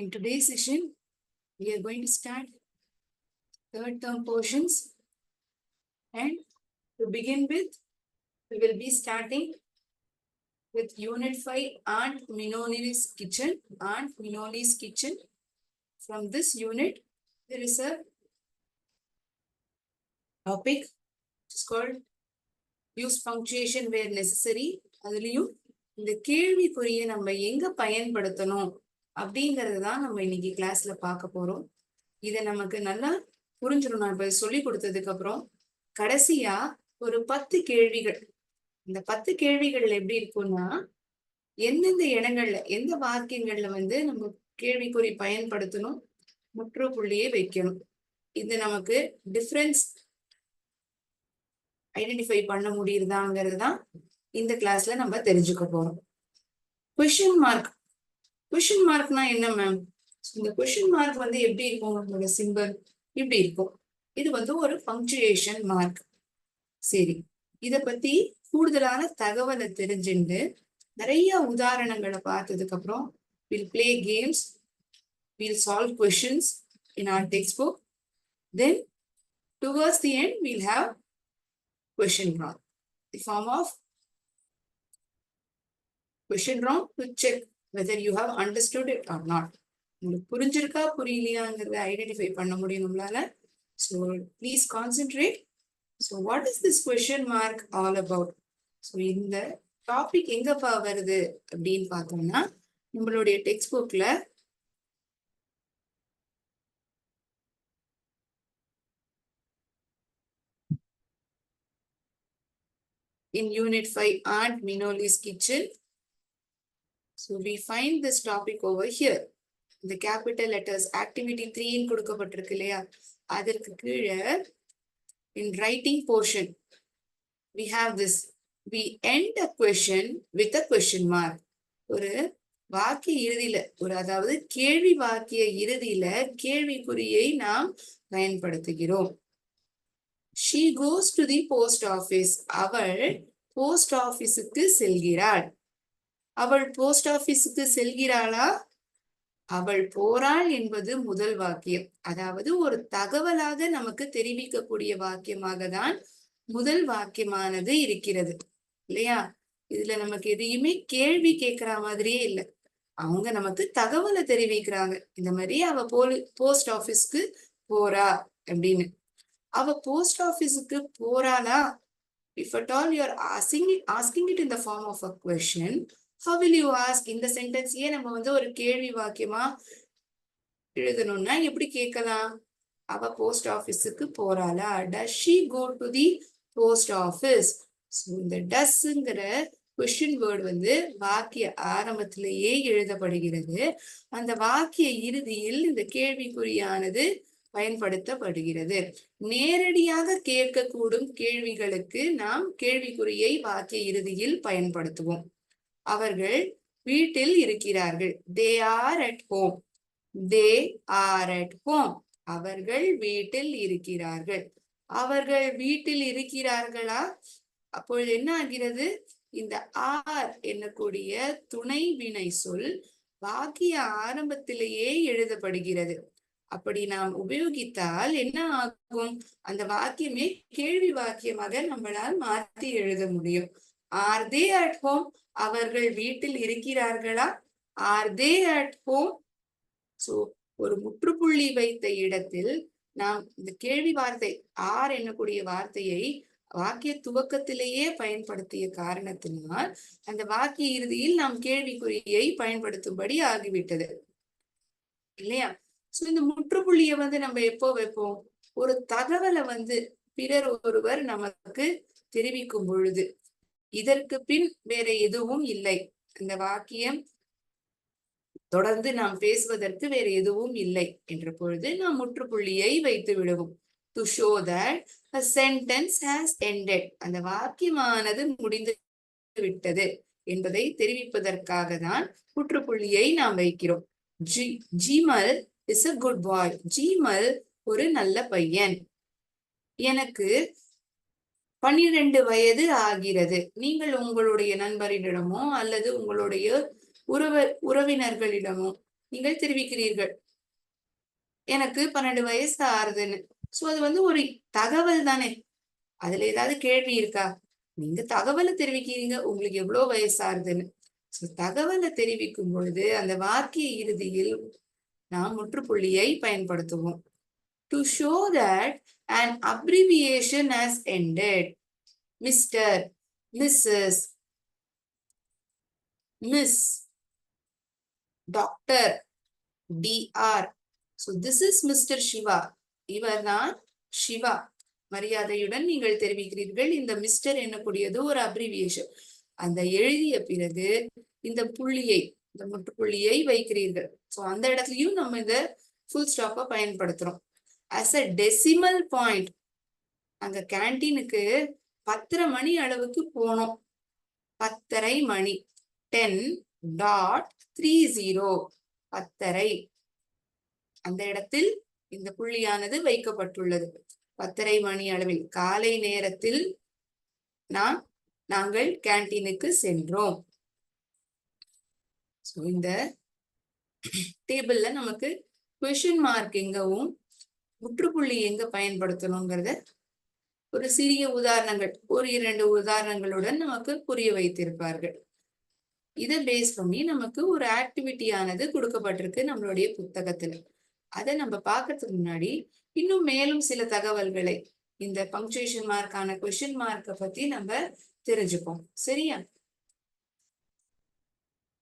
In today's session, we are going to start third term portions, and to begin with, we will be starting with Unit 5, Aunt Minoli's Kitchen. Aunt Minoli's Kitchen. From this unit, there is a topic which is called Use Punctuation Where Necessary. அதுலயும் இந்த கேள்விக்குறியை நம்ம எங்க பயன்படுத்தணும் அப்படிங்கறது தான் நம்ம இன்னைக்கு கிளாஸ்ல பார்க்க போறோம். இதை நமக்கு நல்லா புரிஞ்சிடும். நான் இப்ப சொல்லி கொடுத்ததுக்கு அப்புறம் கடைசியா ஒரு 10 கேள்விகள். இந்த 10 கேள்விகள் எப்படி இருக்கும்னா, எந்தெந்த இடங்கள்ல எந்த வாக்கியங்கள்ல நம்ம கேள்விக்குறி பயன்படுத்தணும், முற்றுப்புள்ளியை வைக்கணும். இது நமக்கு டிஃபரன்ஸ் ஐடென்டிஃபை பண்ண முடியுதாங்கிறது தான் இந்த கிளாஸ்ல நம்ம தெரிஞ்சுக்க போறோம். Question mark. கொஸ்டின் மார்க்னா என்ன மேம்? இந்த கொஸ்டின் மார்க் எப்படி இருக்கும்? நம்மளோட சிம்பிள் இப்படி இருக்கும். இது ஒரு பங்க்சுவேஷன் மார்க். சரி, இத பத்தி கூடுதலான தகவலை தெரிஞ்சுட்டு நிறைய உதாரணங்களை பார்த்ததுக்கு அப்புறம் we'll play games, we'll solve questions in our textbook, then towards the end we'll have question round, the form of question round to check whether you have understood it or not. உங்களுக்கு புரிஞ்சிருக்கா புரியலையாங்கிறத identify பண்ண முடியும் நம்மளால. So please concentrate. So what is this question mark all about? So இந்த topic எங்கப்பா வருது அப்படின்னு பார்த்தோம்னா, நம்மளுடைய டெக்ஸ்ட் புக்ல in Unit 5, Aunt Minoli's Kitchen. So we find this topic over here. The capital letters activity 3 ன்னு கொடுக்கப்பட்டிருக்கு இல்லையா, அதற்கு கீழே in writing portion we have this. We end a question with a question mark. ஒரு வாக்கிய இறுதியில அதாவது கேள்வி வாக்கிய இறுதியில கேள்விக்குறியை நாம் பயன்படுத்துகிறோம். She goes to the post office. அவள் போஸ்ட் ஆபீஸுக்கு செல்கிறாள். அவள் போஸ்ட் ஆபீஸுக்கு செல்கிறாளா? அவள் போறாள் என்பது முதல் வாக்கியம். அதாவது ஒரு தகவலாக நமக்கு தெரிவிக்கக்கூடிய வாக்கியமாக தான் முதல் வாக்கியமானது இருக்கிறது இல்லையா? இதுல நமக்கு எதையுமே கேள்வி கேட்கிற மாதிரியே இல்லை. அவங்க நமக்கு தகவலை தெரிவிக்கிறாங்க. இந்த மாதிரி அவ போஸ்ட் ஆபீஸ்க்கு போறா அப்படின்னு. அவ போஸ்ட் ஆபீஸுக்கு போறாளா? If at all you are asking it in the form of a question, how will you ask? இந்த சென்டென்ஸையே நம்ம ஒரு கேள்வி வாக்கியமா எழுதணும்னா எப்படி கேட்கலாம்? அவ போஸ்ட் ஆபீஸுக்கு போறாளா? Does she go to the post office? So இந்த டஸ்ங்கிற கொஸ்டின் வேர்டு வாக்கிய ஆரம்பத்திலேயே எழுதப்படுகிறது. அந்த வாக்கிய இறுதியில் இந்த கேள்விக்குறியானது பயன்படுத்தப்படுகிறது. நேரடியாக கேட்கக்கூடும் கேள்விகளுக்கு நாம் கேள்விக்குறியை வாக்கிய இறுதியில் பயன்படுத்துவோம். அவர்கள் வீட்டில் இருக்கிறார்கள். They are at home. They are at home. அவர்கள் வீட்டில் இருக்கிறார்கள். அவர்கள் வீட்டில் இருக்கிறார்களா? அப்பொழுது என்ன ஆகிறது? இந்த ஆர் என்னக்கூடிய துணை வினை சொல் வாக்கிய ஆரம்பத்திலேயே எழுதப்படுகிறது. அப்படி நாம் உபயோகித்தால் என்ன ஆகும்? அந்த வாக்கியமே கேள்வி வாக்கியமாக நம்மளால் மாற்றி எழுத முடியும். Are they at home? அவர்கள் வீட்டில் இருக்கிறார்களா? Are they at home? So ஒரு முற்றுப்புள்ளி வைத்த இடத்தில் நாம் இந்த கேள்வி வார்த்தை ஆர் என்னக்கூடிய வார்த்தையை வாக்கிய துவக்கத்திலேயே பயன்படுத்திய காரணத்தினால் அந்த வாக்கிய இறுதியில் நாம் கேள்விக்குறியை பயன்படுத்தும்படி ஆகிவிட்டது இல்லையா? சோ இந்த முற்றுப்புள்ளியை நம்ம எப்போ வைப்போம்? ஒரு தகவலை பிறர் ஒருவர் நமக்கு தெரிவிக்கும் பொழுது, இதற்கு பின் வேற எதுவும் இல்லை, இந்த வாக்கியம் தொடர்ந்து நாம் பேசுவதற்கு வேற எதுவும் இல்லை என்ற பொழுது நாம் முற்றுப்புள்ளியை வைத்து விடுவோம். To show that a sentence has ended. அந்த வாக்கியமானது முடிந்து விட்டது என்பதை தெரிவிப்பதற்காக தான் முற்றுப்புள்ளியை நாம் வைக்கிறோம். ஜிமல் is a good boy. ஜிமல் ஒரு நல்ல பையன். எனக்கு 12 வயது ஆகிறது. நீங்கள் உங்களுடைய நண்பரிடமோ அல்லது உங்களுடைய உறவினர்களிடமோ நீங்கள் தெரிவிக்கிறீர்கள். எனக்கு 12 வயசு ஆறுதுன்னு. சோ அது வந்து ஒரு தகவல் தானே. அதுல ஏதாவது கேள்வி இருக்கா? நீங்க தகவலை தெரிவிக்கிறீங்க உங்களுக்கு எவ்வளவு வயசு ஆறுதுன்னு. தகவலை தெரிவிக்கும் பொழுது அந்த வாக்கிய இறுதியில் நாம் முற்றுப்புள்ளியை பயன்படுத்துவோம். To show that an abbreviation has ended. Mister, missus, miss, doctor, DR. So this is Mr. Shiva. இவர்தான் சிவா. மரியாதையுடன் நீங்கள் தெரிவிக்கிறீர்கள். இந்த மிஸ்டர் என்னக்கூடியது ஒரு அப்ரிவியேஷன். அந்த எழுதிய பிறகு இந்த புள்ளியை, இந்த முற்றுப்புள்ளியை வைக்கிறீர்கள். சோ அந்த இடத்துலயும் நம்ம இந்த ஃபுல் ஸ்டாப்பை பயன்படுத்துறோம். as a decimal point. அங்க கேன்டீனுக்கு 10:30 மணி அளவுக்கு போனோம். 10:30 மணி. 10.30. 10:30. அந்த இடத்தில் இந்த புள்ளியானது வைக்கப்பட்டுள்ளது. 10:30 மணி அளவில் காலை நேரத்தில் நாங்கள் கேன்டீனுக்கு சென்றோம். இந்த டேபிள்ல நமக்கு கொஸ்டின் மார்க் எங்கவும் முற்றுப்புள்ளி எங்க பயன்படுத்தணுங்கிறத ஒரு சிறிய உதாரணங்கள், ஒரு 2 உதாரணங்களுடன் நமக்கு புரிய வைத்திருப்பார்கள். இதை பேஸ் பண்ணி நமக்கு ஒரு ஆக்டிவிட்டியானது கொடுக்கப்பட்டிருக்கு நம்மளுடைய புத்தகத்துல. அதை நம்ம பார்க்கறதுக்கு முன்னாடி இன்னும் மேலும் சில தகவல்களை இந்த பங்க்சுவேஷன் மார்க்கான கொஸ்டின் மார்க்கை பத்தி நம்ம தெரிஞ்சுப்போம். சரியா?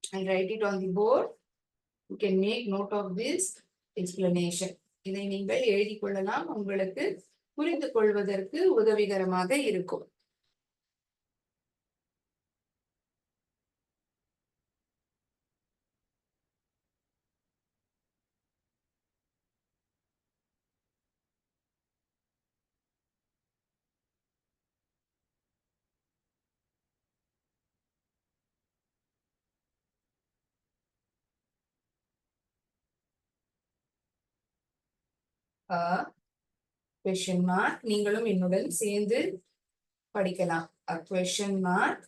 I'll write it on the board. You can make note of this explanation. இதை நீங்கள் எழுதி கொள்ளலாம். உங்களுக்கு புரிந்து கொள்வதற்கு உதவிகரமாக இருக்கும். Question mark. நீங்களும் என்னுடன் சேர்ந்து படிக்கலாம். A question mark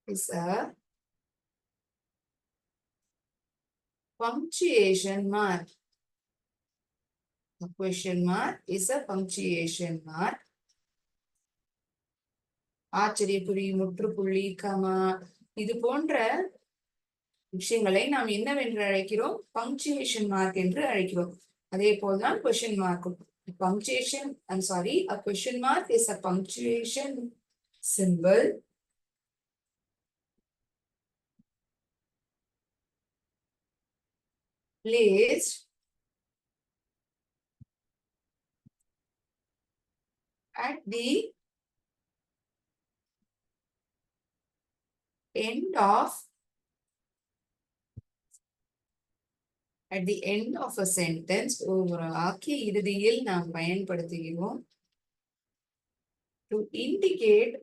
is a punctuation mark. A question mark is a punctuation mark. ஆச்சரியக்குறி, முற்றுப்புள்ளி, கமா இது போன்ற விஷயங்களை நாம் என்னவென்று அழைக்கிறோம்? பங்க்சுவேஷன் மார்க் என்று அழைக்கிறோம். அதே போல்தான் கொஸ்டின் மார்க்கும். Punctuation, I'm sorry, a question mark is a punctuation symbol placed at the end of a sentence. ஒரு வாக்கிய இறுதியில் நாம் பயன்படுத்துகிறோம். To indicate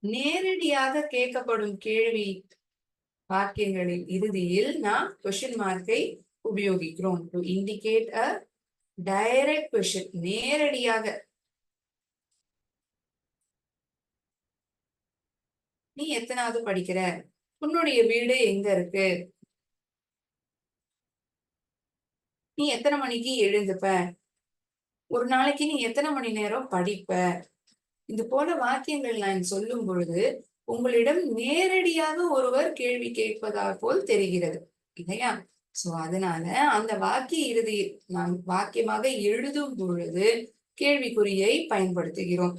நேரடியாக கேட்கப்படும் கேள்வி வாக்கியங்களின் இறுதியில் நாம் கொஸ்டின் மார்க்கை உபயோகிக்கிறோம். To indicate a direct question. நேரடியாக. நீ எத்தனாவது படிக்கிற? உன்னுடைய வீடு எங்க இருக்கு? நீ எத்தனை மணிக்கு எழுந்துப்ப? ஒரு நாளைக்கு நீ எத்தனை மணி நேரம் படிப்ப? இது போல வாக்கியங்கள் நான் சொல்லும் பொழுது உங்களிடம் நேரடியாக ஒருவர் கேள்வி கேட்பதா போல் தெரிகிறது இல்லையா? சோ அதனால அந்த வாக்கிய இறுதி நாம் வாக்கியமாக எழுதும் பொழுது கேள்விக்குறியை பயன்படுத்துகிறோம்.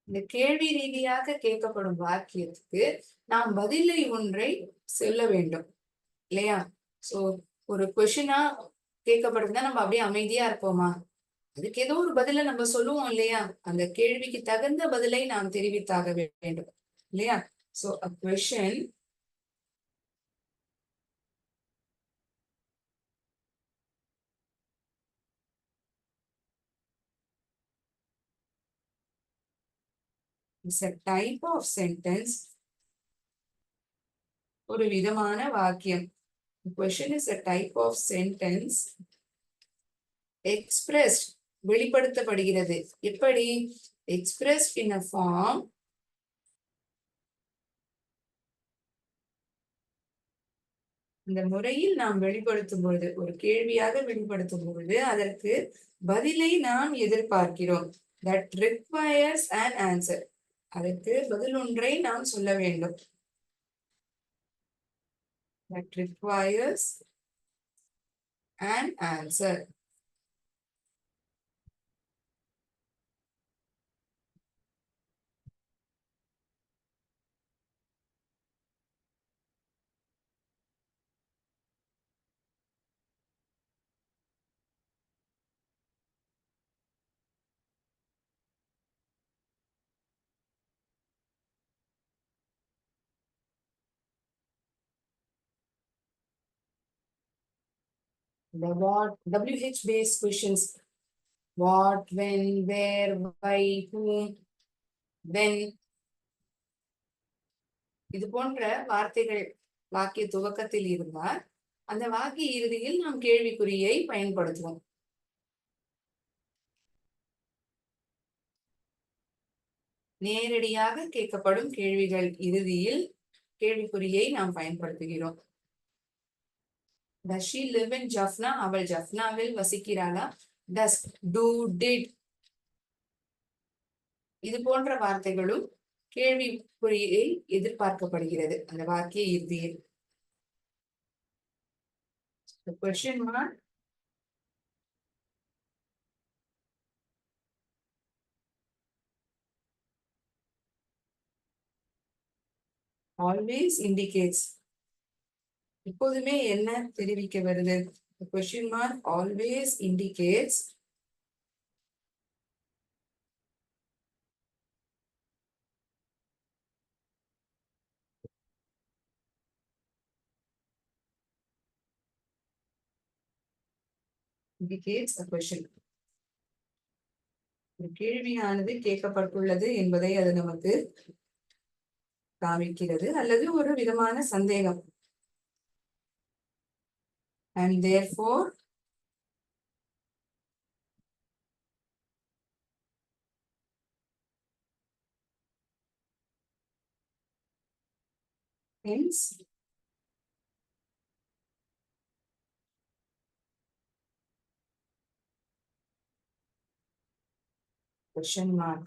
இந்த கேள்வி ரீதியாக கேட்கப்படும் வாக்கியத்துக்கு நாம் பதிலை ஒன்றை சொல்ல வேண்டும் இல்லையா? சோ ஒரு கொஸ்டினா கேட்கப்படுதுன்னா நம்ம அப்படியே அமைதியா இருப்போமா? அதுக்கு ஏதோ ஒரு பதில நம்ம சொல்லுவோம் இல்லையா? அந்த கேள்விக்கு தகுந்த பதிலை நாம் தெரிவித்தாக வேண்டும் இல்லையா? So a question is a type of sentence ஒரு விதமான வாக்கியம். Question is a type of sentence expressed, வெளிப்படுத்தப்படுகிறது. எப்படி? Expressed in a form இந்த முறையில் நாம் வெளிப்படுத்தும் பொழுது, ஒரு கேள்வியாக வெளிப்படுத்தும் பொழுது அதற்கு பதிலை நாம் எதிர்பார்க்கிறோம். That requires an answer. அதற்கு பதில் ஒன்றை நாம் சொல்ல வேண்டும். That requires an answer. The what, WH based questions. What, when, where, why, whom, when. இது போன்ற வார்த்தைகள் வாக்கிய துவக்கத்தில் இருந்தால் அந்த வாக்கிய இறுதியில் நாம் கேள்விக்குறியை பயன்படுத்துவோம். நேரடியாக கேட்கப்படும் கேள்விகள் இறுதியில் கேள்விக்குறியை நாம் பயன்படுத்துகிறோம். Does she live in Jaffna? அவள் ஜஃப்னாவில் வசிக்கிறாளா? Does, do, did. இது போன்ற வார்த்தைகளும் கேள்விக்குறியை எதிர்பார்க்கப்படுகிறது அந்த வாக்கிய இறுதியில். The question mark always indicates. எப்போதுமே என்ன தெரிவிக்க வருது? The question mark always indicates a question. ஒரு கேள்வியானது கேட்கப்பட்டுள்ளது என்பதை அது நமக்கு காமிக்கிறது அல்லது ஒரு விதமான சந்தேகம். And therefore hence question mark.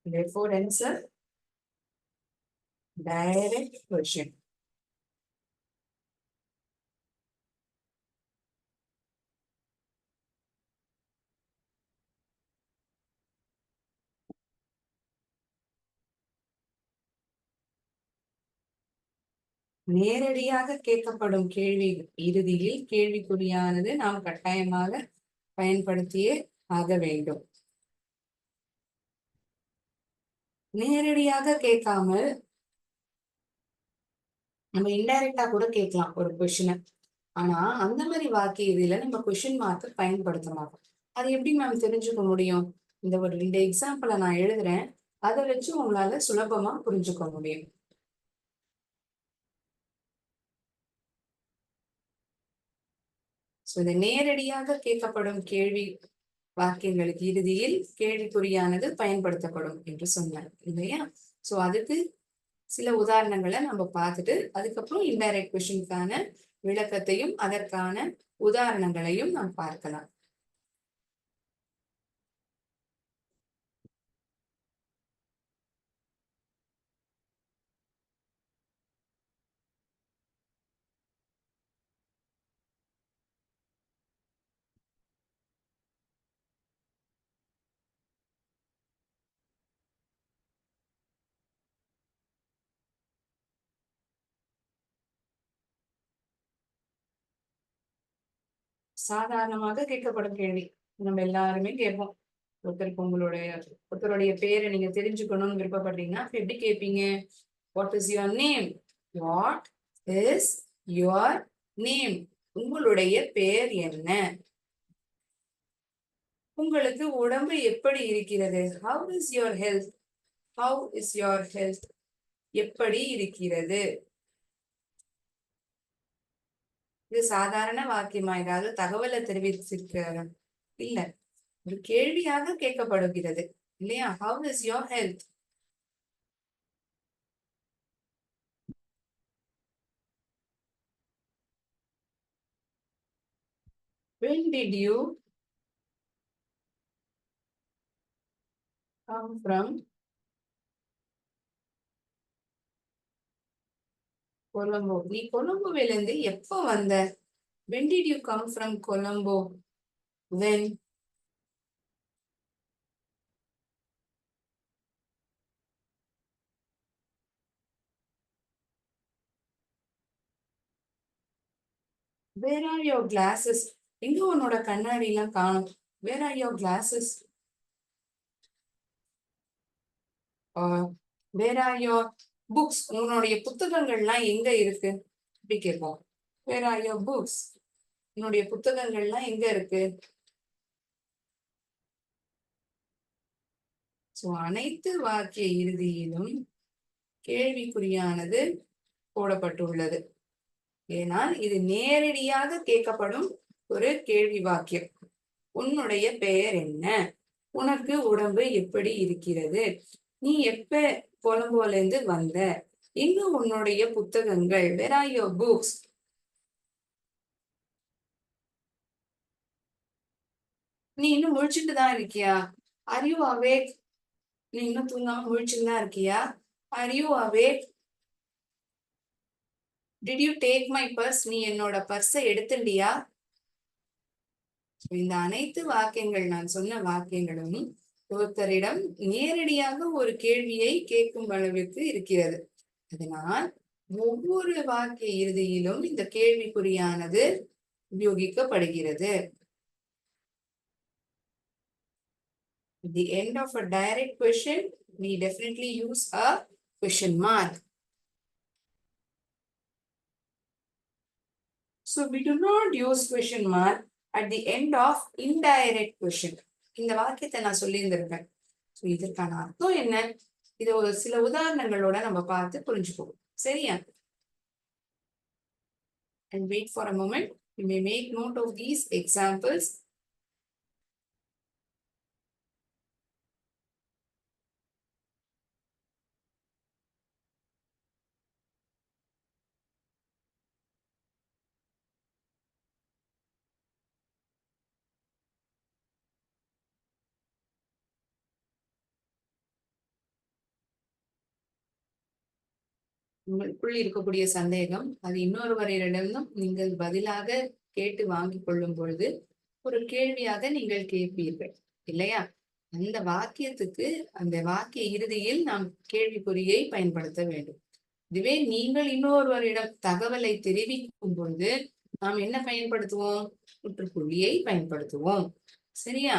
Therefore answer direct question. நேரடியாக கேட்கப்படும் கேள்வி இறுதியில் கேள்விக்குறியானது நாம் கட்டாயமாக பயன்படுத்தியே ஆக வேண்டும். நேரடியாக கேட்காமல் நம்ம இன்டைரக்டா கூட கேட்கலாம் ஒரு கொஸ்டினை. ஆனா அந்த மாதிரி வாக்கிய இறுதியில நம்ம கொஸ்டின் மார்க் பயன்படுத்த மாட்டோம். அது எப்படி மேம் தெரிஞ்சுக்க முடியும்? இந்த எக்ஸாம்பிளை நான் எழுதுறேன், அதை வச்சு உங்களால சுலபமா புரிஞ்சுக்க முடியும். இந்த நேரடியாக கேட்கப்படும் கேள்வி வாக்கியங்களுக்கு இறுதியில் கேள்விக்குறியானது பயன்படுத்தப்படும் என்று சொன்னார் இல்லையா? சோ அதுக்கு சில உதாரணங்களை நம்ம பார்த்துட்டு அதுக்கப்புறம் இன்டைரக்ட் கொஸ்டினுக்கான விளக்கத்தையும் அதற்கான உதாரணங்களையும் நாம் பார்க்கலாம். சாதாரணமாக கேட்கப்படும் கேள்வி நம்ம எல்லாருமே கேட்போம். ஒருத்தருடைய பேரை நீங்க தெரிஞ்சுக்கணும்னு விருப்பப்படுறீங்கன்னா எப்படி கேட்பீங்க? What is your name? What is your name? உங்களுடைய பெயர் என்ன? உங்களுக்கு உடம்பு எப்படி இருக்கிறது? How is your health? How is your health? எப்படி இருக்கிறது? இது சாதாரண வாக்கியமா? ஏதாவது தகவலை தெரிவிச்சிருக்க? இல்ல, ஒரு கேள்வியாக கேட்கப்படுகிறது இல்லையா? How is your health? When did you come from Colombo? நீ கொலம்போவில இருந்து எப்போ வந்த? When did you come from Colombo? When? Where are your glasses? எங்க உன்னோட கண்ணாடி எல்லாம் காணும்? Where are your glasses? Where are your books? உன்னுடைய புத்தகங்கள்லாம் எங்க இருக்கு? இப்படி கேட்போம். Where are your books? உன்னுடைய புத்தகங்கள்லாம் எங்க இருக்கு? சோ அனைத்து வாக்கிய இறுதியிலும் கேள்விக்குறியானது போடப்பட்டுள்ளது. ஏனால் இது நேரடியாக கேட்கப்படும் ஒரு கேள்வி வாக்கியம். உன்னுடைய பெயர் என்ன? உனக்கு உடம்பு எப்படி இருக்கிறது? நீ எப்ப கொலம்போல இருந்து வந்த? எங்க உன்னுடைய புத்தகங்கள்? Where are your books? நீ இன்னும் முழிச்சுட்டு தான் இருக்கியா? Are you awake? நீ இன்னும் தூங்காம முழிச்சுட்டு தான் இருக்கியா? Are you awake? Did you take my purse? நீ என்னோட பர்ஸை எடுத்துண்டியா? இந்த அனைத்து வாக்கியங்கள், நான் சொன்ன வாக்கியங்களும் ஒருத்தரிடம் நேரடியாக ஒரு கேள்வியை கேட்கும் அளவிற்கு இருக்கிறது. அதனால் ஒவ்வொரு வாக்கிய இறுதியிலும் இந்த கேள்விக்குறியானது உபயோகிக்கப்படுகிறது. At the end of a direct question, we definitely use a question mark. So we do not use question mark at the end of indirect question. இந்த வாக்கியத்தை நான் சொல்லியிருந்திருப்பேன். ஸோ இதற்கான அர்த்தம் என்ன? இது ஒரு சில உதாரணங்களோட நம்ம பார்த்து புரிஞ்சுப்போம். சரியா? And wait for a moment. You may make note of these examples. உங்களுக்குள் இருக்கக்கூடிய சந்தேகம் அது இன்னொருவரிடமும் நீங்கள் பதிலாக கேட்டு வாங்கிக் கொள்ளும் பொழுது ஒரு கேள்வியாக நீங்கள் கேட்பீர்கள் இல்லையா? அந்த வாக்கியத்துக்கு அந்த வாக்கிய இறுதியில் நாம் கேள்விக்குறியை பயன்படுத்த வேண்டும். இதுவே நீங்கள் இன்னொருவரிடம் தகவலை தெரிவிக்கும் பொழுது நாம் என்ன பயன்படுத்துவோம்? முற்றுப்புள்ளியை பயன்படுத்துவோம். சரியா?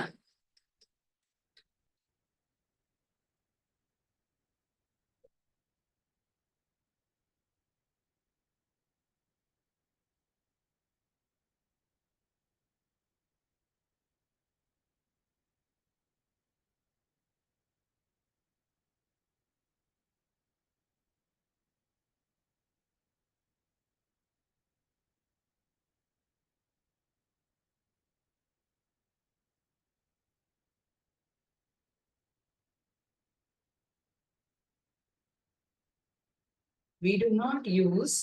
We do not use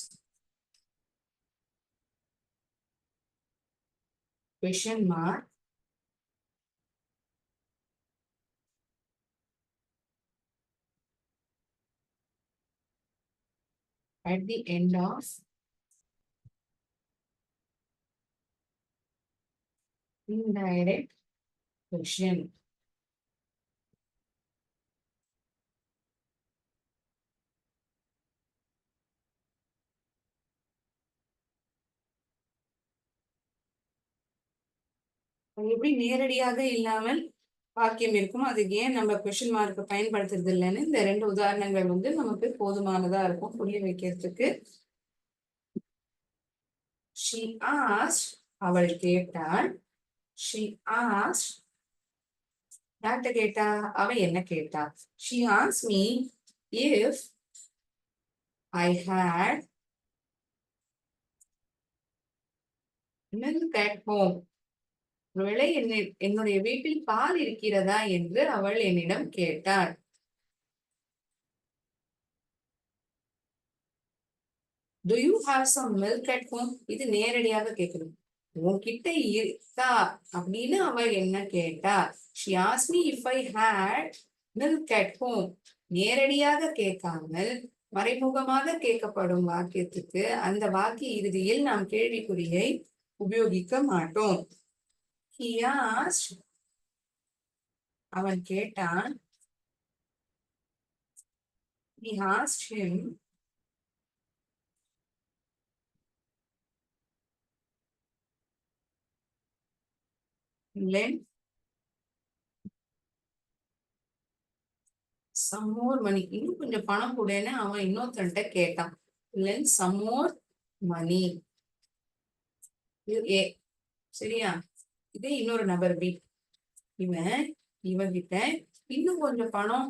question mark at the end of indirect question. எப்படி நேரடியாக இல்லாமல் வாக்கியம் இருக்கும், அதுக்கு ஏன் நம்ம கொஸ்டின் மார்க் பயன்படுத்துறது இல்லைன்னு இந்த ரெண்டு உதாரணங்கள் வந்து நமக்கு போதுமானதா இருக்கும் புரிய வைக்கிறதுக்கு. She asked, அவள் கேட்டாள். She asked, யார்கிட்ட கேட்டா? அவ என்ன கேட்டா? She asked me if I had milk at home. ஒருவேளை என்னுடைய வீட்டில் பால் இருக்கிறதா என்று அவள் என்னிடம் கேட்டாள். Do you have some milk at home? இது நேரடியாக கேட்கணும். உன்கிட்ட இருக்கா அப்படின்னு அவள் என்ன கேட்டா. She asked me if I had milk at home. நேரடியாக கேட்காமல் மறைமுகமாக கேட்கப்படும் வாக்கியத்துக்கு அந்த வாக்கிய இறுதியில் நாம் கேள்விக்குறியை உபயோகிக்க மாட்டோம். He asked, அவன் கேட்டான். He asked him, lend some more money. இன்னும் கொஞ்சம் பணம் கூடன்னு அவன் இன்னொருத்தன்ட்ட கேட்டான். lend some more money. ஏ சரியா? இதே இன்னொரு நபர் பி. இவன்கிட்ட இன்னும் கொஞ்சம் பணம்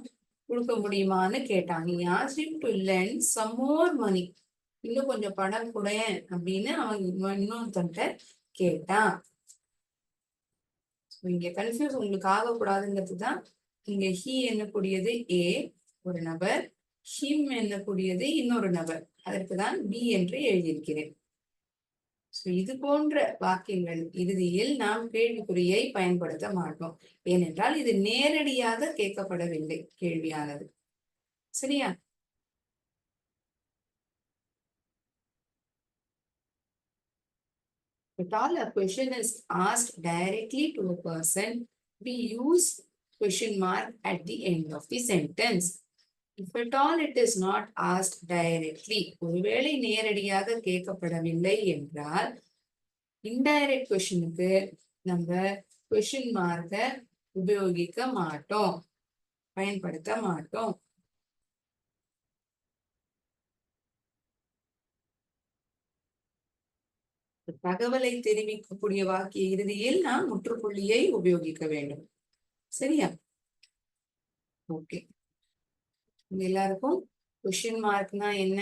கொடுக்க முடியுமான்னு கேட்டான். He asked him to lend some more money. இன்னும் கொஞ்சம் பணம் கூட அப்படின்னு அவன் இன்னொருத்தன்ட்ட கேட்டான். இங்க கன்ஃபியூஸ் உங்களுக்கு ஆகக்கூடாதுங்கிறதுதான் இங்க ஹி என்னக்கூடியது ஏ ஒரு நபர், ஹிம் என்னக்கூடியது இன்னொரு நபர். அதற்குதான் பி என்று எழுதியிருக்கிறேன். இது போன்ற வாக்கியங்கள் இறுதியில் நாம் கேள்விக்குறியை பயன்படுத்த மாட்டோம். ஏனென்றால் இது நேரடியாக கேட்கப்படவில்லை கேள்வியானது. சரியா? If all a question is asked directly to a person, we use question mark at the end of the sentence. If at all it is not asked directly, ஒருவேளை நேரடியாக கேட்கப்படவில்லை என்றால் இன்டைரக்ட் கொஸ்டினுக்கு நம்ம கொஸ்டின் மார்க்கை உபயோகிக்க மாட்டோம், பயன்படுத்த மாட்டோம். தகவலை தெரிவிக்கக்கூடிய வாக்கிய இறுதியில் நாம் முற்றுப்புள்ளியை உபயோகிக்க வேண்டும். சரியா? ஓகே. எல்லாருக்கும் கொஸ்டின் மார்க்னா என்ன,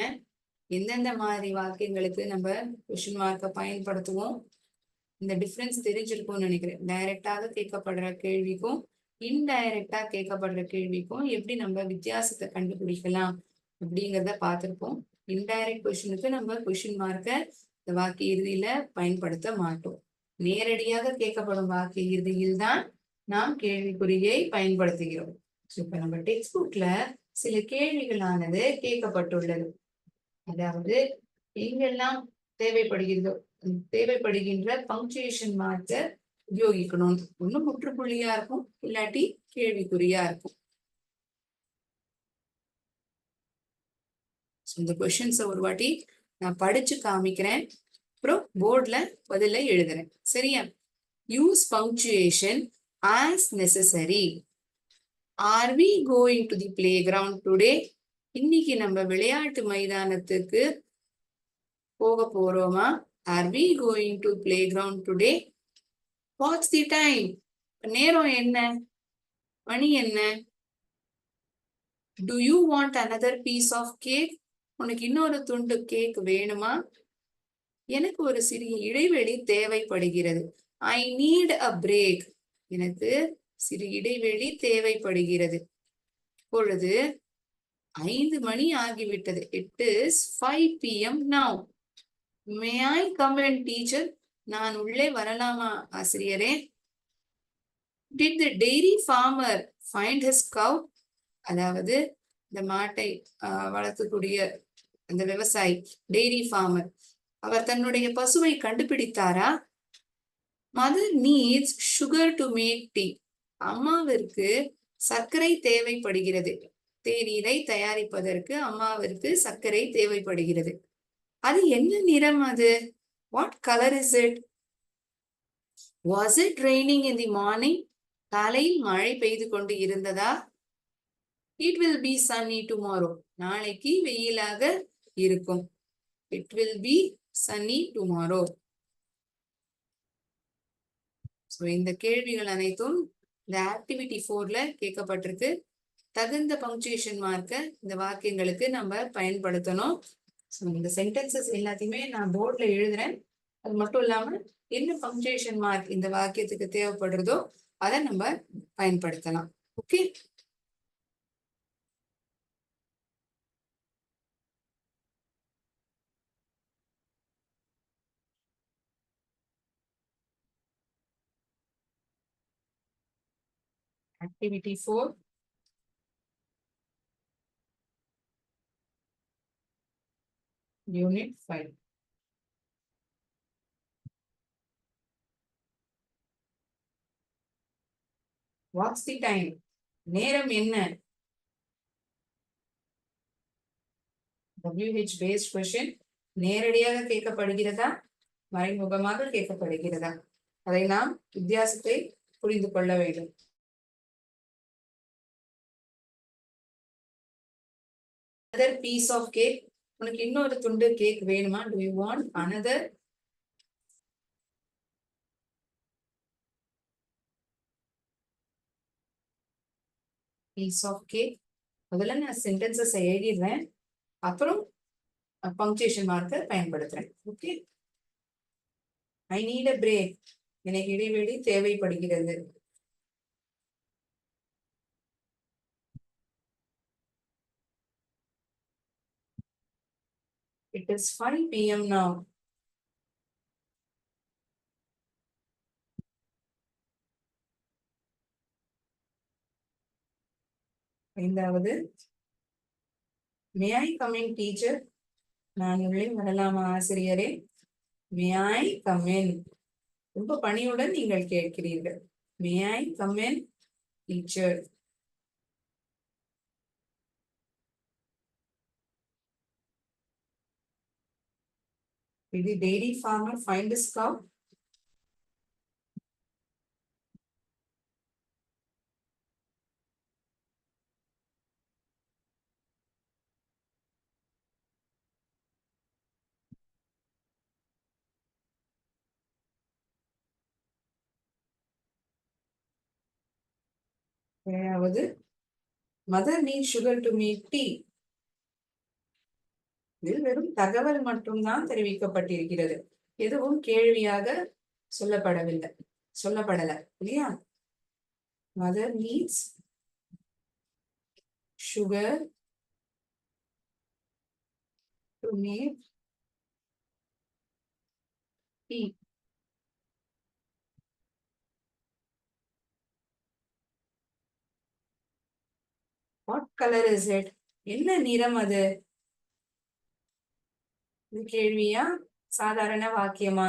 எந்தெந்த மாதிரி வாக்கியங்களுக்கு நம்ம கொஸ்டின் மார்க்கை பயன்படுத்துவோம், இந்த டிஃபரன்ஸ் தெரிஞ்சிருக்கும்னு நினைக்கிறேன். டைரக்டாக கேட்கப்படுற கேள்விக்கும் இன்டைரக்டா கேட்கப்படுற கேள்விக்கும் எப்படி நம்ம வித்தியாசத்தை கண்டுபிடிக்கலாம் அப்படிங்கிறத பார்த்திருப்போம். இன்டைரக்ட் கொஸ்டினுக்கு நம்ம கொஸ்டின் மார்க்கை இந்த வாக்கிய இறுதியில பயன்படுத்த மாட்டோம். நேரடியாக கேட்கப்படும் வாக்கிய இறுதியில் தான் நாம் கேள்விக்குறியை பயன்படுத்துகிறோம். இப்ப நம்ம டெக்ஸ்ட் புக்ல சில கேள்விகளானது கேட்கப்பட்டுள்ளது. அதாவது எங்கெல்லாம் தேவைப்படுகின்ற பங்க்சுவேஷன் மார்க்கை உபயோகிக்கணும். ஒண்ணு முற்றுப்புள்ளியா இருக்கும், இல்லாட்டி கேள்விக்குறியா இருக்கும். இந்த கொஸ்டின்ஸை ஒரு வாட்டி நான் படிச்சு காமிக்கிறேன், அப்புறம் போர்ட்ல பதில எழுதுறேன். சரியா? Use punctuation as necessary. Are we going to the play ground today? இன்னைக்கு நம்ம விளையாட்டு மைதானத்துக்கு போக போறோமா? Are we going to play ground today? What's the time? நேரம் என்ன, மணி என்ன? Do you want another piece of cake? உனக்கு இன்னொரு துண்டு கேக் வேணுமா? எனக்கு ஒரு சிறிய இடைவெளி தேவைப்படுகிறது. I need a break. எனக்கு சிறு இடைவெளி தேவைப்படுகிறது. இப்பொழுது 5 மணி ஆகிவிட்டது. It is 5 PM now. May I come in, teacher? நான் உள்ளே வரலாமா ஆசிரியரே? Did the dairy farmer find his cow? அதாவது இந்த மாட்டை வளர்த்தக்கூடிய அந்த விவசாயி, டெய்ரி ஃபார்மர், அவர் தன்னுடைய பசுவை கண்டுபிடித்தாரா? Mother needs sugar to make tea. அம்மாவிற்கு சர்க்கரை தேவைப்படுகிறது. தேநீரை தயாரிப்பதற்கு அம்மாவிற்கு சர்க்கரை தேவைப்படுகிறது. அது என்ன நிறம்? அது what colour is it? Was it raining in the morning? காலையில் மழை பெய்து கொண்டு இருந்ததா? It will be sunny tomorrow. நாளைக்கு வெயிலாக இருக்கும். It will be sunny tomorrow. இந்த கேள்விகள் அனைத்தும் இந்த ஆக்டிவிட்டி 4ல கேட்கப்பட்டிருக்கு. தகுந்த பங்க்சுவேஷன் மார்க்கை இந்த வாக்கியங்களுக்கு நம்ம பயன்படுத்தணும். இந்த சென்டென்சஸ் எல்லாத்தையுமே நான் போர்ட்ல எழுதுறேன். அது மட்டும் இல்லாம என்ன பங்க்சுவேஷன் மார்க் இந்த வாக்கியத்துக்கு தேவைப்படுறதோ அதை நம்ம பயன்படுத்தலாம். Okay. Activity 4. Unit 5. What's the time? நேரம் என்ன? WH based question நேரடியாக கேட்கப்படுகிறதா, மறைமுகமாக கேட்கப்படுகிறதா? அதை நாம் வித்தியாசத்தை புரிந்து கொள்ள வேண்டும். Another piece of cake. உனக்கு இன்னொரு துண்டு கேக் வேணுமா? Do you want another? Piece of cake. முதல்ல நான் சென்டென்சஸ் எழுதிடுறேன், அப்புறம் பங்க்சுவேஷன் மார்க்கை பயன்படுத்துறேன். Okay. I need a break. எனக்கு இடைவெளி தேவைப்படுகிறது. It is 5 PM now. ஐந்தாவது, May I come in, teacher? நான் உள்ளே வரலாமா ஆசிரியரே? May I come in? ரொம்ப பணியுடன் நீங்கள் கேட்கிறீர்கள். May I come in, teacher? Did the dairy farmer find his cow? ஏழாவது, mother needs sugar to make tea. இதில் வெறும் தகவல் மட்டும்தான் தெரிவிக்கப்பட்டிருக்கிறது, எதுவும் கேள்வியாக சொல்லப்படல இல்லையா? Mother needs sugar to make tea. What color is it? என்ன நிறம் அது? இது கேள்வியா, சாதாரண வாக்கியமா?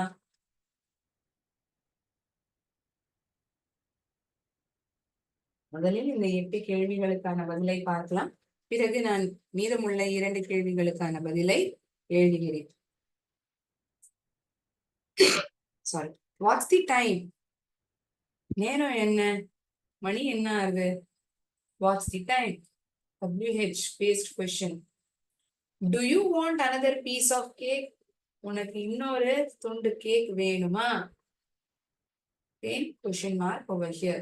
முதலில் இந்த 8 கேள்விகளுக்கான பதிலை பார்க்கலாம். பிறகு நான் மீதமுள்ள 2 கேள்விகளுக்கான பதிலை எழுதுகிறேன். சாரி. Watts the time? நேரம் என்ன? மணி என்ன ஆகுது? Watts the time? WH based question. Do you want another piece of cake? உனக்கு இன்னொரு துண்டு கேக் வேணுமா? Question mark over here.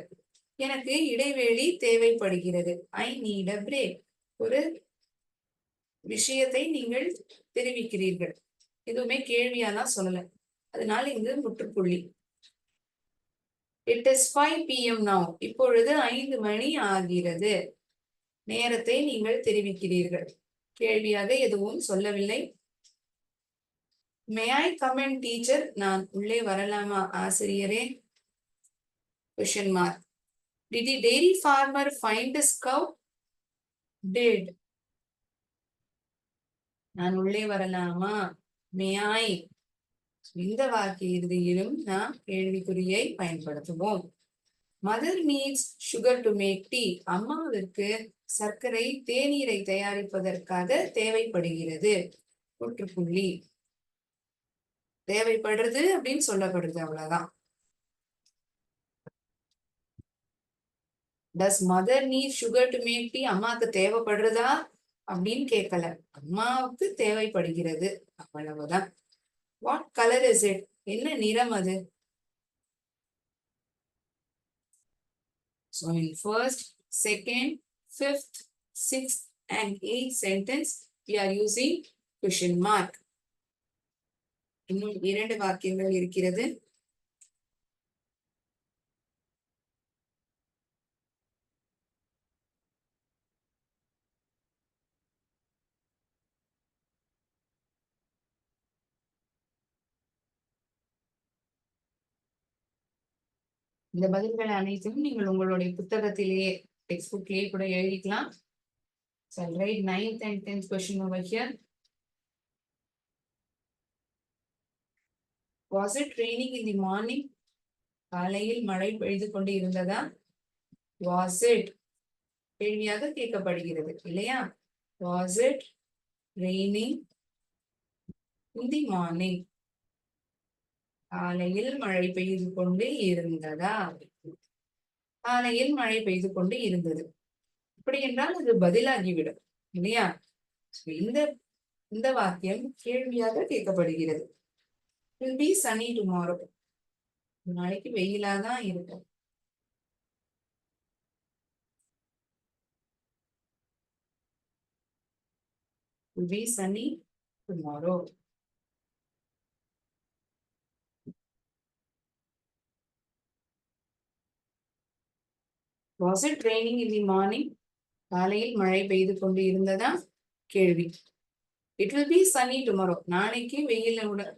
எனக்கு இடைவெளி தேவைப்படுகிறது. I need a break. ஒரு விஷயத்தை நீங்கள் தெரிவிக்கிறீர்கள், எதுவுமே கேள்வியாதான் சொல்லல, அதனால இங்கு முற்றுப்புள்ளி. It is 5 PM now. இப்பொழுது 5 மணி ஆகிறது. நேரத்தை நீங்கள் தெரிவிக்கிறீர்கள், கேள்வியாக எதுவும் சொல்லவில்லை. May I come in, teacher? நான் உள்ளே வரலாமா ஆசிரியரே? Question mark. Did the dairy farmer find his cow? Did. நான் உள்ளே வரலாமா? May I? இந்த வாக்கிய இறுதியிலும் நாம் கேள்விக்குறியை பயன்படுத்துவோம். Mother needs sugar to make tea. அம்மாவிற்கு சர்க்கரை தேநீரை தயாரிப்பதற்காக தேவைப்படுகிறது. முற்றுப்புள்ளி. தேவைப்படுறது அப்படின்னு சொல்லப்படுது, அவ்வளவுதான். Does mother need sugar to make tea? அம்மாவுக்கு தேவைப்படுறதா அப்படின்னு கேட்கல, அம்மாவுக்கு தேவைப்படுகிறது, அவ்வளவுதான். What color is it? என்ன நிறம் அது? So in first, second, fifth, sixth and eighth sentence we are using question mark. இன்னும் 2 வாக்கியங்கள் இருக்கிறது. இந்த பதில்கள் அனைத்தும் நீங்கள் உங்களுடைய புத்தகத்திலேயே டெக்ஸ்ட் புக்லேயே கூட எழுதிக்கலாம். So I'll write 9th and 10th question over here. Was it raining in the morning? காலையில் மழை பெய்து கொண்டு இருந்ததா? Was it கேள்வியாக கேட்கப்படுகிறது இல்லையா? Was it raining in the morning? காலையில் மழை பெய்து கொண்டு இருந்ததா? காலையில் மழை பெய்து கொண்டு இருந்தது. அப்படி என்றால் அது பதிலாகிவிடும் இல்லையா? இந்த வாக்கியம் கேள்வியாக கேட்கப்படுகிறது. Will be sunny tomorrow. நாளைக்கு வெயிலாதான் இருக்கும். Will be sunny tomorrow. Was it raining in the morning? காலையில் மழை பெய்து கொண்டு இருந்ததா? கேள்வி. It will be sunny tomorrow. நாளைக்கு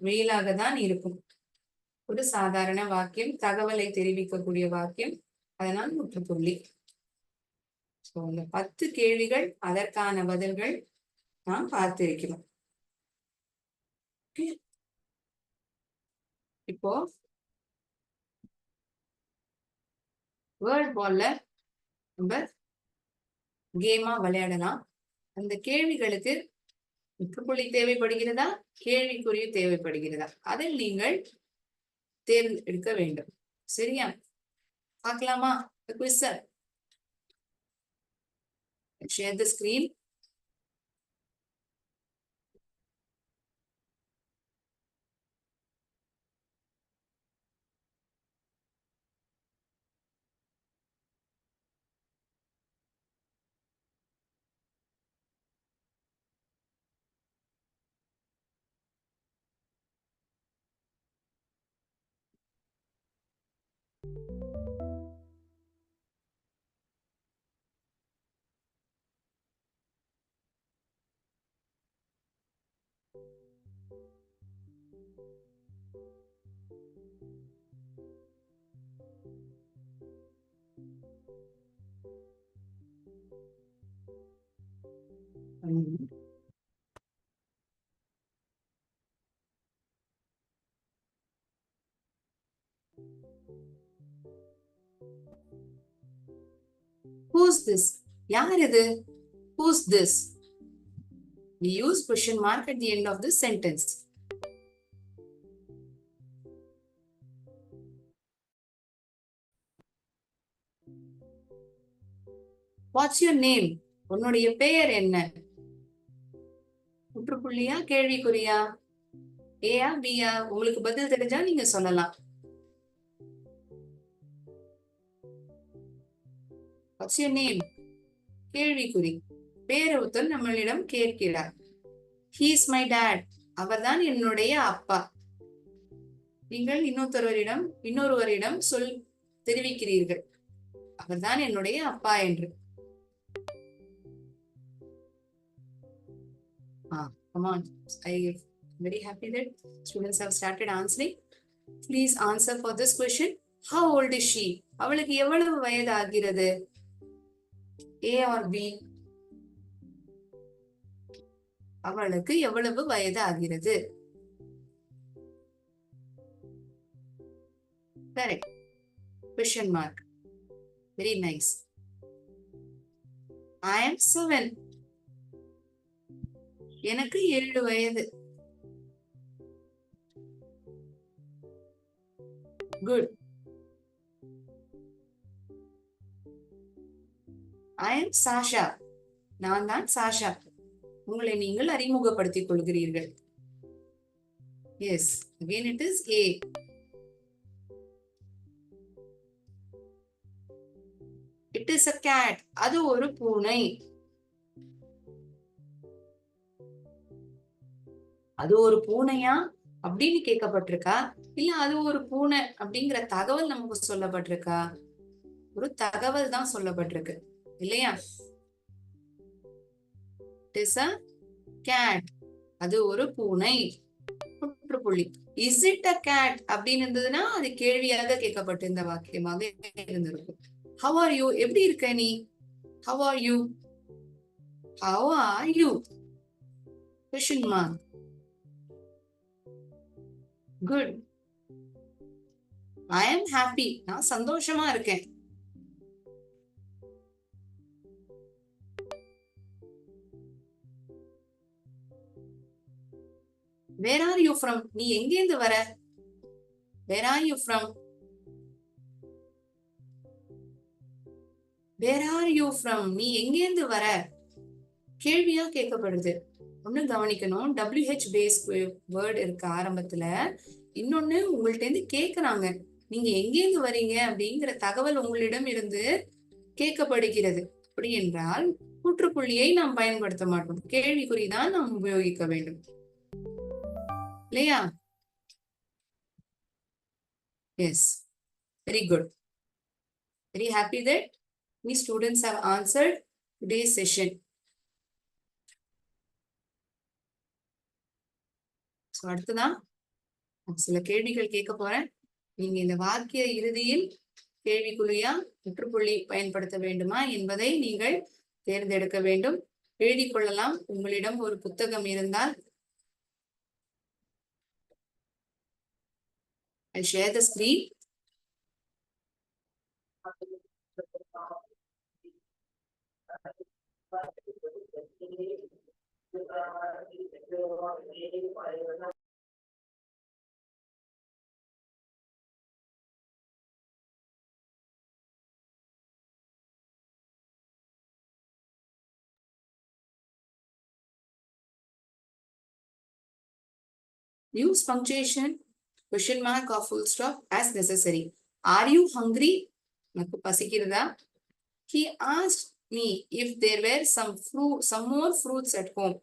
வெயிலாக தான் இருக்கும். ஒரு சாதாரண வாக்கியம், தகவலை தெரிவிக்கக்கூடிய வாக்கியம், அதனால் முற்றுப்புள்ளி. இந்த 10 கேள்விகள், அதற்கான பதில்கள் நாம் பார்த்திருக்கிறோம். இப்போ வேர்ட் பால்ல நம்ம கேமா விளையாடலாம். அந்த கேள்விகளுக்கு முற்றுப்புள்ளி தேவைப்படுகிறதா, கேள்விக்குறிய தேவைப்படுகிறதா, அதில் நீங்கள் தேர்ந்தெடுக்க வேண்டும். சரியா? பார்க்கலாமா? Share the screen. Who's this? யார் இது? Who's this? We use question mark at the end of the sentence. What's your name? உன்னுடைய பெயர் என்ன? முற்றுப்புள்ளியா, கேள்விக்குறியா? ஏயா, பியா? உங்களுக்கு பதில் தெரிஞ்சா நீங்க சொல்லலாம். What's your name? கேள்விக்குறி. பேரை ஒருத்தர் நம்மளிடம் கேட்கிறார். He is my dad. அவர்தான் என்னுடைய அப்பா. நீங்கள் இன்னொருவரிடம் தெரிவிக்கிறீர்கள், அவர்தான் என்னுடைய அப்பா என்று. Come on. I'm very happy that students have started answering. Please answer for this question. How old is she? அவளுக்கு எவ்வளவு வயது ஆகிறது? A or B? அவளுக்கு எவ்வளவு வயது ஆகிறது? Correct. Question mark. Very nice. I am 7. எனக்கு 7 வயது. Good. I am Sasha. நான் தான் சாஷா. உங்களை நீங்கள் அறிமுகப்படுத்திக் கொள்கிறீர்கள். Yes. Again it is A. It is a cat. அது ஒரு பூனை. அது ஒரு பூனையா அப்படின்னு கேட்கப்பட்டிருக்கா, இல்ல அது ஒரு பூனை அப்படிங்கிற தகவல் நமக்கு சொல்லப்பட்டிருக்கா? ஒரு தகவல் தான் சொல்லப்பட்டிருக்கு இல்லையா? It is a cat. அது ஒரு பூனை. முற்றுப்புள்ளி. இஸ் இட் அ கேட் அப்படின்னு இருந்ததுன்னா அது கேள்வியாக கேட்கப்பட்டிருந்த வாக்கியமாக இருந்திருக்கும். How are you? எப்படி இருக்க நீ? How are you? How are you? Question mark. Good. I am happy. நான் சந்தோஷமா இருக்கேன். Where are you from? நீ எங்கேந்து வர? Where are you from? Where are you from? நீ எங்கேந்து வர? கேள்வியா கேட்கப்படுது. ஒண்ணு கவனிக்கணும், WH பேஸ் வேர்ட் இருக்கு ஆரம்பத்துல. இன்னொன்னு உங்கள்ட்ட இருந்து கேக்குறாங்க, நீங்க எங்கேந்து வரீங்க அப்படிங்கிற தகவல் உங்களிடம் இருந்து கேட்கப்படுகிறது. அப்படி என்றால் முற்றுப்புள்ளியை நாம் பயன்படுத்த மாட்டோம், கேள்விக்குறிதான் நாம் உபயோகிக்க வேண்டும் இல்லையா? Yes, very good. Very happy that these students have answered today's session. So அடுத்ததான் சில கேள்விகள் கேட்க போறேன். நீங்க இந்த வாக்கிய இறுதியில் கேள்விக்குறியா முற்றுப்புள்ளி பயன்படுத்த வேண்டுமா என்பதை நீங்கள் தேர்ந்தெடுக்க வேண்டும். எழுதி கொள்ளலாம். உங்களிடம் ஒரு புத்தகம் இருந்தால் I'll share the screen. Use punctuation, question mark or full stop as necessary. Are you hungry? உனக்கு பசிக்கிறதா? He asked me if there were some more fruits at home.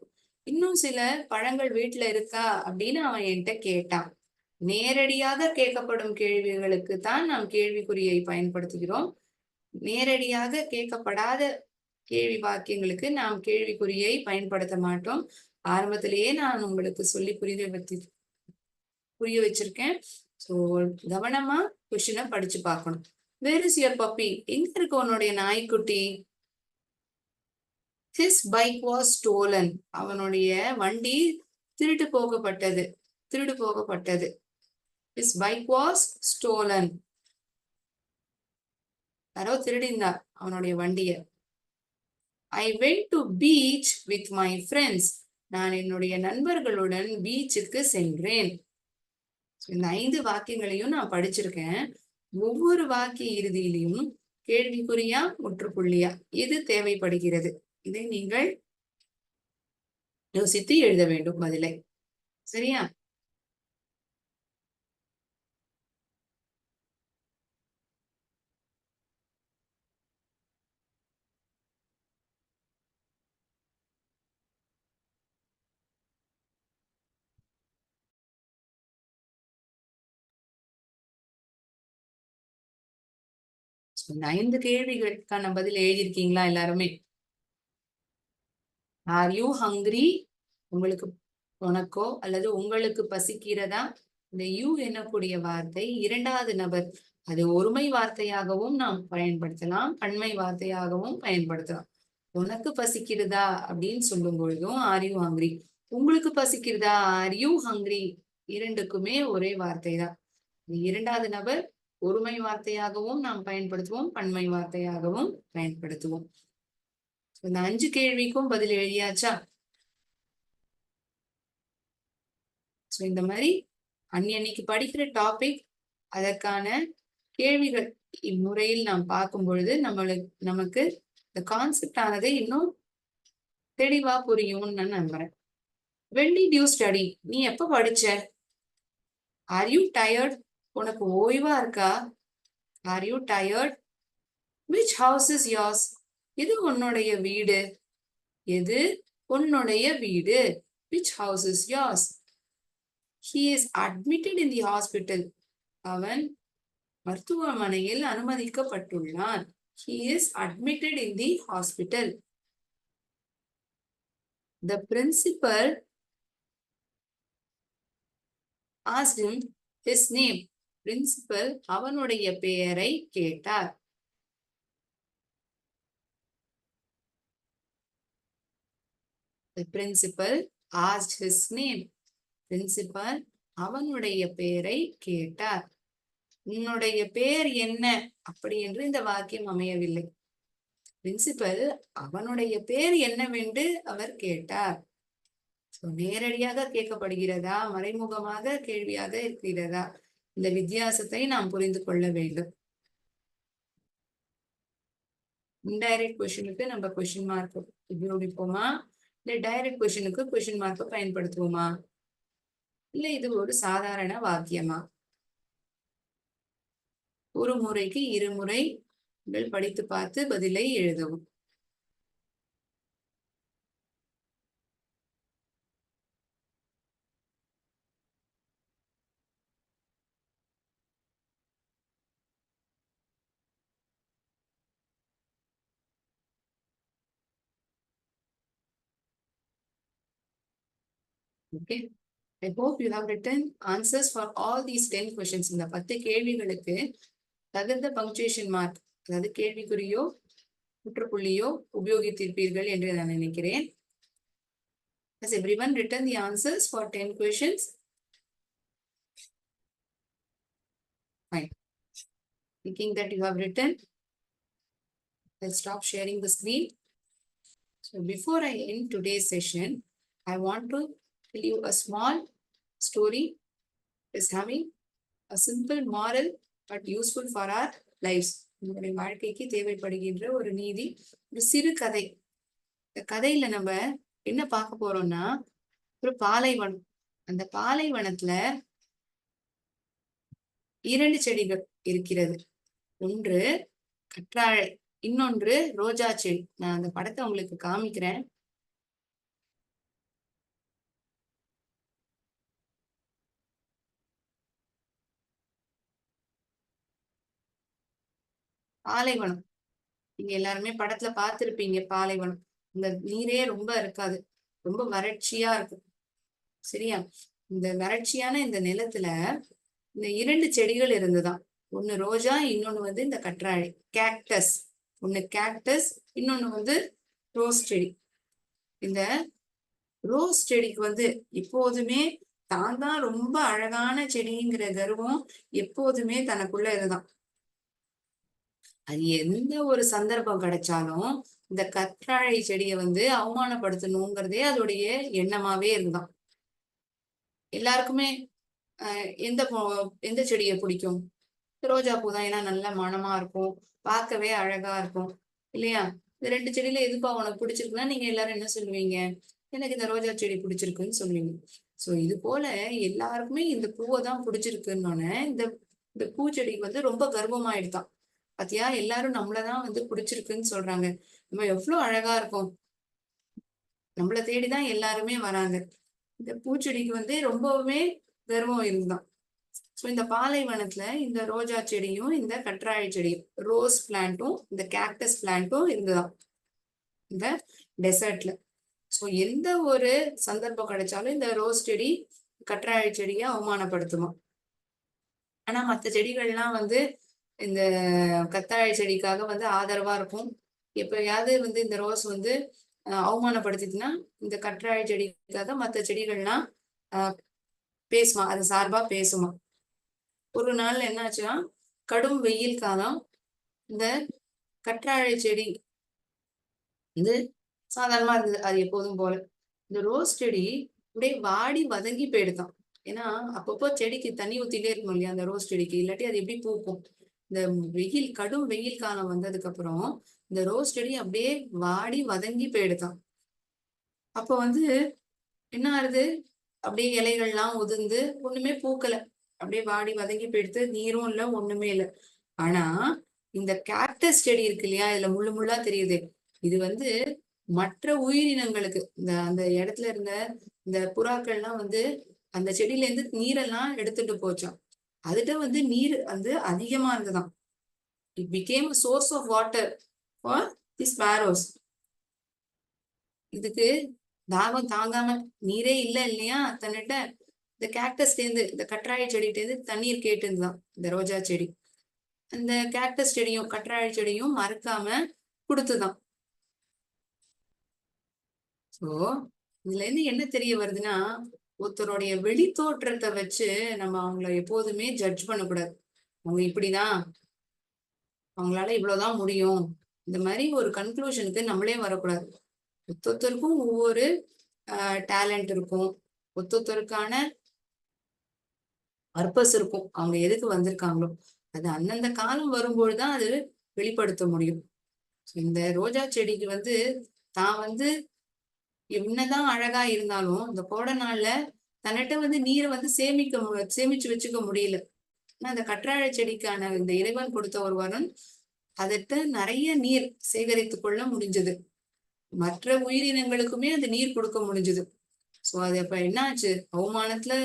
இன்னும் சில பழங்கள் வீட்டுல இருக்கா அப்படின்னு அவன் என்கிட்ட கேட்டான். நேரடியாக கேட்கப்படும் கேள்விகளுக்கு தான் நாம் கேள்விக்குறியை பயன்படுத்துகிறோம். நேரடியாக கேட்கப்படாத கேள்வி வாக்கியங்களுக்கு நாம் கேள்விக்குறியை பயன்படுத்த மாட்டோம். ஆரம்பத்திலேயே நான் உங்களுக்கு சொல்லி புரிய வச்சிருக்கேன். சோ கவனமா கொஸ்டினை படிச்சு பார்க்கணும். Where is your puppy? எங்க இருக்கு உன்னுடைய நாய்க்குட்டி? His bike was stolen. அவனுடைய வண்டி திருடு போகப்பட்டது. His bike was stolen. யாரோ திருடிந்தா அவனுடைய வண்டிய. I went to beach with my friends. நான் என்னுடைய நண்பர்களுடன் பீச்சுக்கு சென்றேன். இந்த 5 வாக்கியங்களையும் நான் படிச்சிருக்கேன். ஒவ்வொரு வாக்கிய இறுதியிலையும் கேள்விக்குறியா முற்றுப்புள்ளியா எது தேவைப்படுகிறது, இதை நீங்கள் யோசித்து எழுத வேண்டும் பதிலை. சரியா? இந்த 5 கேள்விகளுக்கான பதில் எழுதியிருக்கீங்களா எல்லாருமே? Are you hungry? உனக்கோ அல்லது உங்களுக்கு பசிக்கிறதா? இந்த யூ என்னக்கூடிய வார்த்தை இரண்டாவது நபர், அது ஒருமை வார்த்தையாகவும் நாம் பயன்படுத்தலாம், பன்மை வார்த்தையாகவும் பயன்படுத்தலாம். உனக்கு பசிக்கிறதா அப்படின்னு சொல்லும் பொழுதும் ஆர் யூ ஹங்கிரி, உங்களுக்கு பசிக்கிறதா ஆர் யூ ஹங்கிரி, இரண்டுக்குமே ஒரே வார்த்தை தான். இரண்டாவது நபர் ஒருமை வார்த்தையாகவும் நாம் பயன்படுத்துவோம், பன்மை வார்த்தையாகவும் பயன்படுத்துவோம். இந்த 5 கேள்விக்கும் பதில் எழுதியாச்சா? இந்த மாதிரி அன்னைக்கு படிக்கிற டாபிக், அதற்கான கேள்விகள் இம்முறையில் நாம் பார்க்கும் பொழுது நமக்கு இந்த கான்செப்ட் ஆனது இன்னும் தெளிவா புரியும்னு நான் நம்புறேன். When did you study? நீ எப்ப படிச்ச? Are you tired? உனக்கு ஓய்வா இருக்கா? Are you tired? Which house is yours? எது உன்னுடைய வீடு? எது உன்னுடைய வீடு? Which house is yours? He is admitted in the hospital. அவன் மருத்துவமனையில் அனுமதிக்கப்பட்டுள்ளான். He is admitted in the hospital. The principal asked him his name. Principal அவனுடைய பெயரை கேட்டார். The principal asked his name. Principal அவனுடைய பெயரை கேட்டார். உன்னுடைய பெயர் என்ன அப்படி என்று இந்த வாக்கியம் அமையவில்லை. பிரின்சிபல் அவனுடைய பெயர் என்னவென்று அவர் கேட்டார். நேரடியாக கேட்கப்படுகிறதா, மறைமுகமாக கேள்வியாக இருக்கிறதா? இந்த வித்தியாசத்தை நாம் புரிந்து கொள்ள வேண்டும். இன்டைரக்ட் கொஸ்டினுக்கு நம்ம கொஸ்டின் மார்க் உபயோகிப்போமா, இல்ல டைரக்ட் கொஸ்டினுக்கு கொஸ்டின் மார்க் பயன்படுத்துவோமா, இல்ல இது ஒரு சாதாரண வாக்கியமா? ஒரு முறைக்கு இருமுறை படித்து பார்த்து பதிலை எழுதவும். Okay. I hope you have written answers for all these 10 questions. இந்த 10 கேள்விகளுக்கு தகுந்த பங்க்சுவேஷன் மார்க், அதாவது கேள்விக்குறியோ முற்றுப்புள்ளியோ உபயோகித்திருப்பீர்கள் என்று நான் நினைக்கிறேன். Has everyone written the answers for 10 questions? Fine. Thinking that you have written, I'll stop sharing the screen. So before I end today's session, I want to tell you a small story. Is having a simple moral but useful for our lives. நம்முடைய வாழ்க்கைக்கு தேவைப்படுகின்ற ஒரு நீதி, ஒரு சிறு கதை. இந்த கதையில நம்ம என்ன பார்க்க போறோம்னா, ஒரு பாலைவனம். அந்த பாலைவனத்துல 2 செடிகள் இருக்கிறது. ஒன்று கற்றாழை, இன்னொன்று ரோஜா செடி. நான் அந்த படத்தை உங்களுக்கு காமிக்கிறேன். பாலைவனம், நீங்க எல்லாருமே படத்துல பார்த்திருப்பீங்க. பாலைவனம், இந்த நீரே ரொம்ப இருக்காது, ரொம்ப வறட்சியா இருக்கும். சரியா? இந்த வறட்சியான இந்த நிலத்துல இந்த 2 செடிகள் இருந்துதான். ஒண்ணு ரோஜா, இன்னொன்னு இந்த கற்றாழை, கேக்டஸ். ஒண்ணு கேக்டஸ், இன்னொன்னு ரோஸ் செடி. இந்த ரோஸ் செடிக்கு எப்போதுமே தான் தான் ரொம்ப அழகான செடிங்கிற கர்வம் எப்போதுமே தனக்குள்ள இதுதான். அது எந்த ஒரு சந்தர்ப்பம் கிடைச்சாலும் இந்த கற்றாழை செடியை அவமானப்படுத்தணுங்கிறதே அதோடைய எண்ணமாவே இருந்தான். எல்லாருக்குமே எந்த செடியை பிடிக்கும்? ரோஜா பூ தான். ஏன்னா நல்ல மனமா இருக்கும், பார்க்கவே அழகா இருக்கும் இல்லையா? இந்த 2 செடியில எதுப்பா உனக்கு பிடிச்சிருக்குன்னா நீங்க எல்லாரும் என்ன சொல்லுவீங்க? எனக்கு இந்த ரோஜா செடி பிடிச்சிருக்குன்னு சொல்லுவீங்க. சோ இது போல எல்லாருக்குமே இந்த பூவை தான் பிடிச்சிருக்குன்னு இந்த பூச்செடிக்கு ரொம்ப கர்வமாயிடுதான். பாத்தியா, எல்லாரும் நம்மளதான் பிடிச்சிருக்குன்னு சொல்றாங்க, நம்ம எவ்வளவு அழகா இருக்கும், நம்மள தேடிதான் எல்லாருமே வராங்க. இந்த பூச்செடிக்கு ரொம்பவுமே கர்வம் இருந்தான். சோ இந்த பாலைவனத்துல இந்த ரோஜா செடியும் இந்த கற்றாழை செடியும், ரோஸ் பிளான்ட்டும் இந்த கேக்டஸ் பிளான்ட்டும் இருந்துதான் இந்த டெசர்ட்ல. சோ எந்த ஒரு சந்தர்ப்பம் கிடைச்சாலும் இந்த ரோஸ் செடி கற்றாழை செடியை அவமானப்படுத்துமா. ஆனா மற்ற செடிகள்லாம் இந்த கத்தாழை செடிக்காக ஆதரவா இருக்கும். எப்பயாவது இந்த ரோஸ் அவமானப்படுத்திட்டுனா இந்த கற்றாழை செடிக்காக மற்ற செடிகள்லாம் பேசுமா, அது சார்பா பேசுமா. ஒரு நாள் என்னாச்சுன்னா, கடும் வெயில் காலம். இந்த கற்றாழை செடி சாதாரணமா இருந்தது, அது எப்போதும் போல. இந்த ரோஸ் செடி அப்படியே வாடி வதங்கி போயிடுதான். ஏன்னா அப்பப்போ செடிக்கு தண்ணி ஊத்திட்டே இருக்கும் இல்லையா அந்த ரோஸ் செடிக்கு, இல்லாட்டி அது எப்படி பூக்கும். இந்த கடும் வெயில் காலம் வந்ததுக்கு அப்புறம் இந்த ரோஸ் செடி அப்படியே வாடி வதங்கி போயிடுதான். அப்போ என்ன ஆகுது, அப்படியே இலைகள்லாம் உதிர்ந்து ஒண்ணுமே பூக்கல, அப்படியே வாடி வதங்கி போயிடுது. நீரும் இல்லை, ஒண்ணுமே இல்லை. ஆனா இந்த கேக்டஸ் செடி இருக்கு இல்லையா, இதுல முள்ளு முள்ளா தெரியுது, இது வந்து மற்ற உயிரினங்களுக்கு அந்த இடத்துல இருந்த இந்த புறாக்கள்லாம் வந்து அந்த செடியில இருந்து நீரெல்லாம் எடுத்துட்டு போச்சாம். அதுட்ட வந்து நீர் வந்து அதிகமா இருந்துதான். It became a source of water for the sparrows. இதுக்கு தாகம் தாங்காம நீரே இல்ல இல்லையா தன்னிட்ட, இந்த கேக்டஸ் தேர்ந்து இந்த கற்றாழை செடிகிட்ட இருந்து தண்ணீர் கேட்டு இருந்துதான் இந்த ரோஜா செடி. அந்த கேக்டஸ் செடியும் கற்றாழை செடியும் மறக்காம கொடுத்துதான். சோ இதுல இருந்து என்ன தெரிய வருதுன்னா, ஒருத்தருடைய வெளி தோற்றத்தை வச்சு நம்ம அவங்கள எப்போதுமே ஜட்ஜ் பண்ணக்கூடாது. அவங்க இப்படிதான், அவங்களால இவ்வளவுதான் முடியும், இந்த மாதிரி ஒரு கன்க்ளூஷனுக்கு நம்மளே வரக்கூடாது. ஒருத்தருக்கும் ஒவ்வொரு டேலண்ட் இருக்கும், ஒருத்தருக்கான பர்பஸ் இருக்கும், அவங்க எதுக்கு வந்திருக்காங்களோ அது அந்தந்த காலம் வரும்பொழுதுதான் அது வெளிப்படுத்த முடியும். இந்த ரோஜா செடிக்கு வந்து தான் வந்து என்னதான் அழகா இருந்தாலும் இந்த கோடை நாள்ல தன்னிட்ட வந்து நீரை வந்து சேமிச்சு வச்சுக்க முடியல. ஆனா அந்த கற்றாழை செடிக்கான இந்த இறைவன் கொடுத்த ஒரு வரம், அதட்ட நிறைய நீர் சேகரித்துக் கொள்ள முடிஞ்சது. மற்ற உயிரினங்களுக்குமே அந்த நீர் கொடுக்க முடிஞ்சது. சோ அது அப்ப என்ன ஆச்சு, அவமானத்துல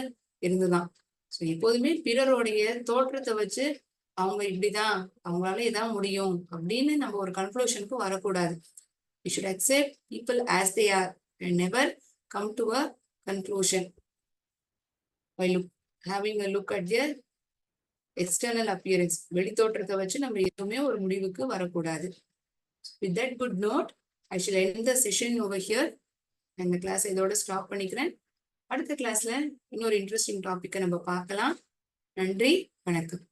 இருந்துதான். சோ எப்போதுமே பிறருடைய தோற்றத்தை வச்சு அவங்க இப்படிதான், அவங்களால இதான் முடியும் அப்படின்னு நம்ம ஒரு கன்க்ளூஷனுக்கு வரக்கூடாது. We should accept people as they are and never come to a conclusion by having a look at their external appearance. வெளித்தோற்றத்தை வச்சு நம்ம எதுவுமே ஒரு முடிவுக்கு வரக்கூடாது. With that good note, I shall end the session over here. இந்த class இதோட stop பண்ணிக்கிறேன். அடுத்த கிளாஸ்ல இன்னொரு இன்ட்ரெஸ்டிங் டாபிக்கை நம்ம பார்க்கலாம். நன்றி, வணக்கம்.